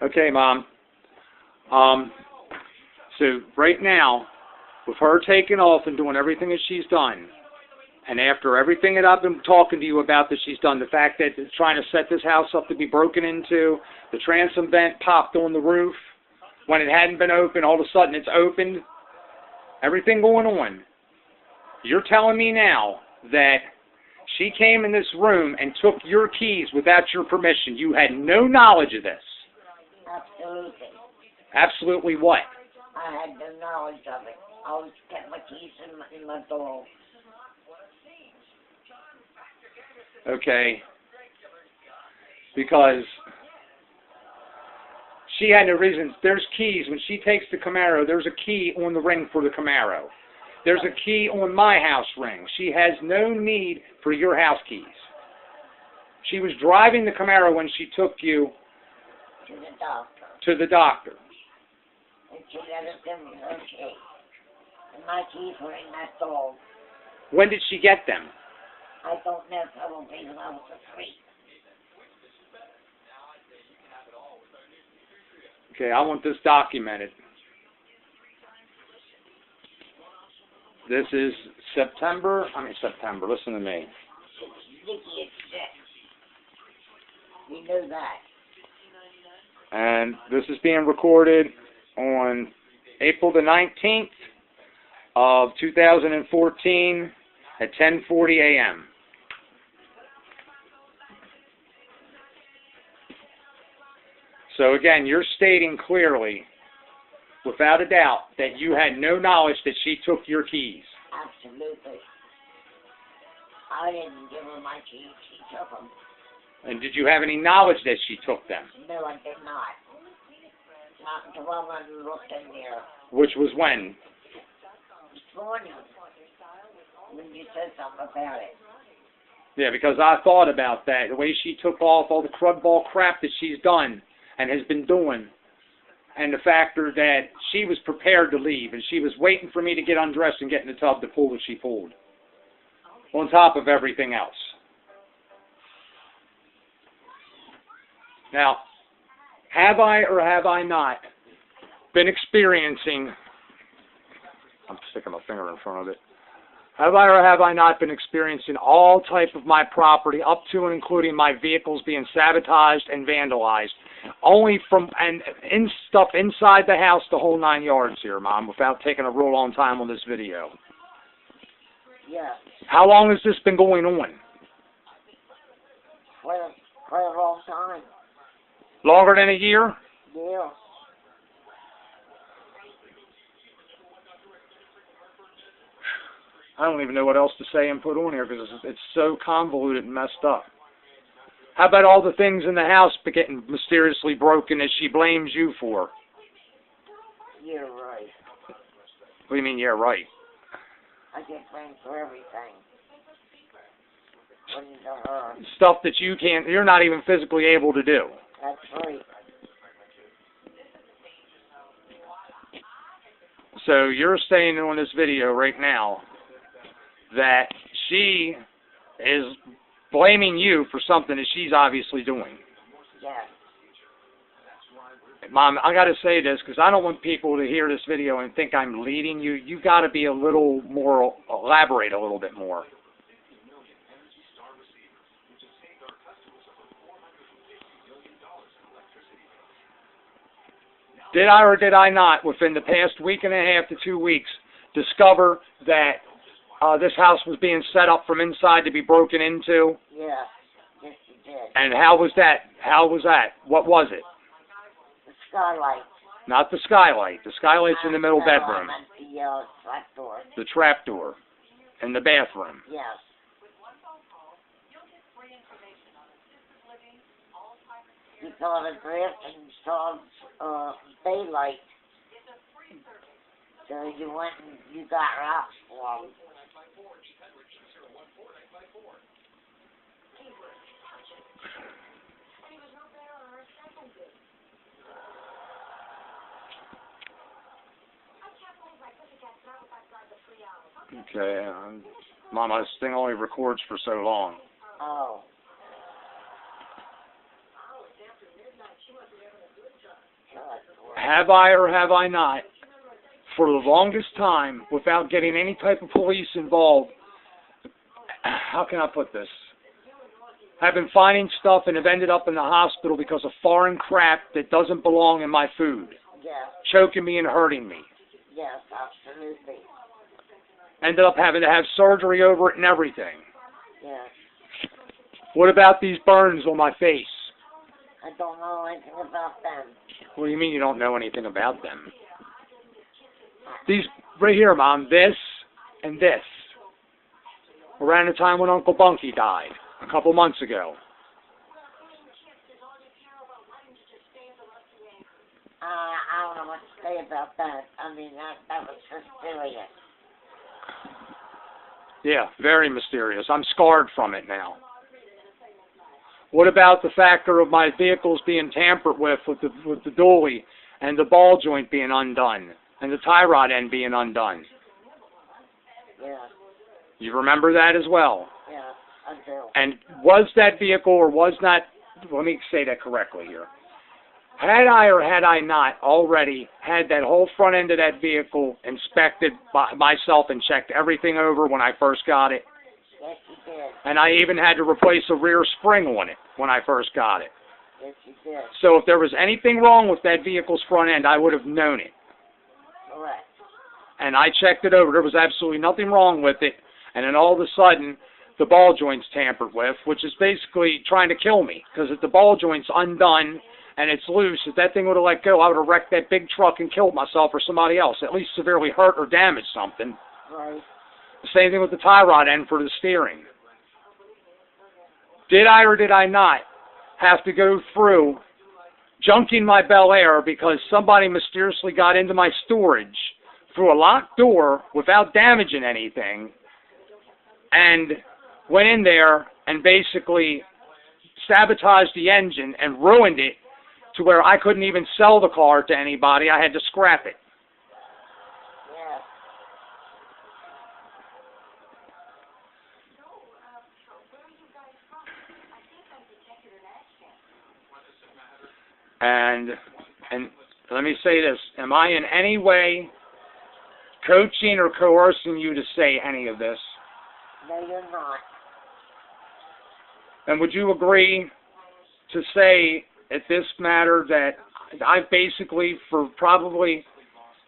Okay, Mom. So right now, with her taking off and doing everything that she's done, and after everything that I've been talking to you about that she's done, the fact that it's trying to set this house up to be broken into, the transom vent popped on the roof when it hadn't been open, all of a sudden it's opened, everything going on. You're telling me now that she came in this room and took your keys without your permission. You had no knowledge of this. Absolutely. Absolutely what? I had no knowledge of it. I always kept my keys in my door. Okay. Because she had no reason. There's keys. When she takes the Camaro, there's a key on the ring for the Camaro. There's a key on my house ring. She has no need for your house keys. She was driving the Camaro when she took you To the doctor. to the doctor. And she let us give me her key. And my keys were in that door. When did she get them? I don't know, probably when I was asleep. Okay, I want this documented. This is September, listen to me. Nikki is sick. You know that. And this is being recorded on April the 19th of 2014 at 10:40 a.m. So again, you're stating clearly, without a doubt, that you had no knowledge that she took your keys. Absolutely. I didn't give her my keys. She took them. And did you have any knowledge that she took them? No, I did not. Not until I went and looked in there. Which was when? This morning. When you said something about it. Yeah, because I thought about that. The way she took off all the crudball crap that she's done and has been doing. And the factor that she was prepared to leave. And she was waiting for me to get undressed and get in the tub to pull what she pulled. On top of everything else. Now, have I or have I not been experiencing, I'm sticking my finger in front of it, have I or have I not been experiencing all type of my property up to and including my vehicles being sabotaged and vandalized, only from, and in stuff inside the house, the whole 9 yards here, Mom, without taking a real long time on this video? Yeah. How long has this been going on? For a long time. Longer than a year? Yeah. I don't even know what else to say and put on here because it's so convoluted and messed up. How about all the things in the house getting mysteriously broken that she blames you for? You're right. What do you mean, yeah, right? I get blamed for everything. According to her. Stuff that you're not even physically able to do. That's right. So you're saying on this video right now that she is blaming you for something that she's obviously doing. Yes. Mom, I got to say this because I don't want people to hear this video and think I'm leading you. You got to be a little more, elaborate a little bit more. Did I or did I not, within the past week and a half to 2 weeks, discover that this house was being set up from inside to be broken into? Yeah. Yes, you did. And how was that? How was that? What was it? The skylight. Not the skylight. The skylight's in the middle No, bedroom. I meant the trap door. The trap door. In the bathroom. Yes. You thought a draft and saw daylight. So you went and you got rocks for them. Okay, Mama, this thing only records for so long. Oh. God. Have I or have I not, for the longest time, without getting any type of police involved, how can I put this? I've been finding stuff and have ended up in the hospital because of foreign crap that doesn't belong in my food. Yes. Choking me and hurting me. Yes, absolutely. Ended up having to have surgery over it and everything. Yes. What about these burns on my face? I don't know anything about them. What do you mean you don't know anything about them? These, right here, Mom, this and this. Around the time when Uncle Bunky died, a couple months ago. I don't know what to say about that. I mean, that was mysterious. Yeah, very mysterious. I'm scarred from it now. What about the factor of my vehicles being tampered with the dually and the ball joint being undone and the tie rod end being undone? Yeah. You remember that as well? Yeah, I do. And was that vehicle or was not, let me say that correctly here. Had I or had I not already had that whole front end of that vehicle inspected by myself and checked everything over when I first got it? Yes, you did. And I even had to replace a rear spring on it when I first got it. Yes, you did. So if there was anything wrong with that vehicle's front end, I would have known it. Correct. And I checked it over. There was absolutely nothing wrong with it. And then all of a sudden, the ball joint's tampered with, which is basically trying to kill me. Because if the ball joint's undone and it's loose, if that thing would have let go, I would have wrecked that big truck and killed myself or somebody else. At least severely hurt or damaged something. Right. The same thing with the tie rod end for the steering. Did I or did I not have to go through junking my Bel Air because somebody mysteriously got into my storage through a locked door without damaging anything and went in there and basically sabotaged the engine and ruined it to where I couldn't even sell the car to anybody. I had to scrap it. Yeah. And let me say this, am I in any way coaching or coercing you to say any of this? No, you're not. And would you agree to say at this matter that I've basically, for probably,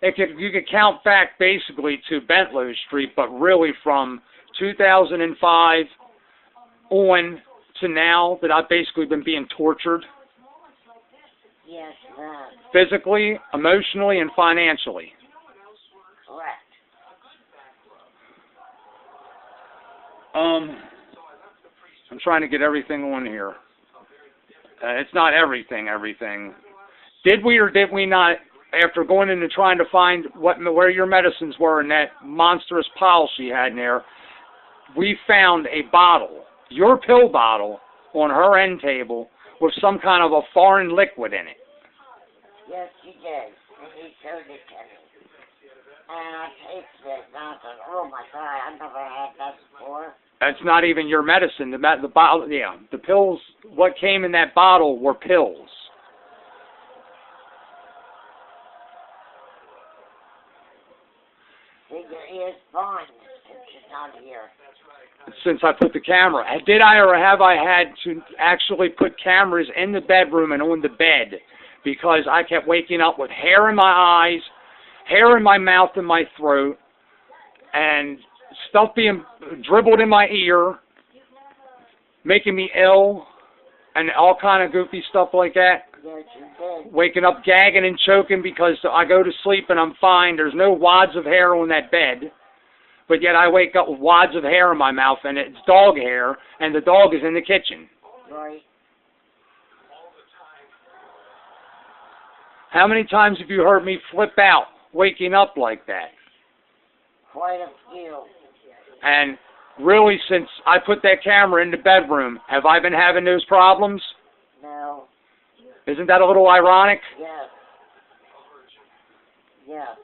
you could count back basically to Bentlow Street, but really from 2005 on to now, that I've basically been being tortured? Yes, ma'am. Physically, emotionally, and financially. Correct. I'm trying to get everything on here. It's not everything. Did we or did we not, after going in and trying to find where your medicines were in that monstrous pile she had in there, we found a bottle, your pill bottle, on her end table with some kind of a foreign liquid in it? Yes, you did. And you showed it to me. And I tasted it, and I thought, oh my God, I never had that before. That's not even your medicine. The bottle, yeah, the pills. What came in that bottle were pills. See, your ear's fine since she's not here. Since I put the camera, did I or have I had to actually put cameras in the bedroom and on the bed because I kept waking up with hair in my eyes, hair in my mouth and my throat, and stuff being dribbled in my ear, making me ill, and all kind of goofy stuff like that. Yes, you did. Waking up gagging and choking because I go to sleep and I'm fine. There's no wads of hair on that bed. But yet I wake up with wads of hair in my mouth, and it's dog hair, and the dog is in the kitchen. Right. How many times have you heard me flip out waking up like that? Quite a few. And really, since I put that camera in the bedroom, have I been having those problems? No. Isn't that a little ironic? Yes. Yeah.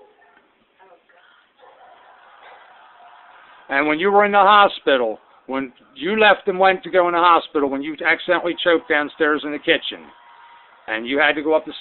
And when you were in the hospital, when you left and went to go in the hospital, when you accidentally choked downstairs in the kitchen, and you had to go up the same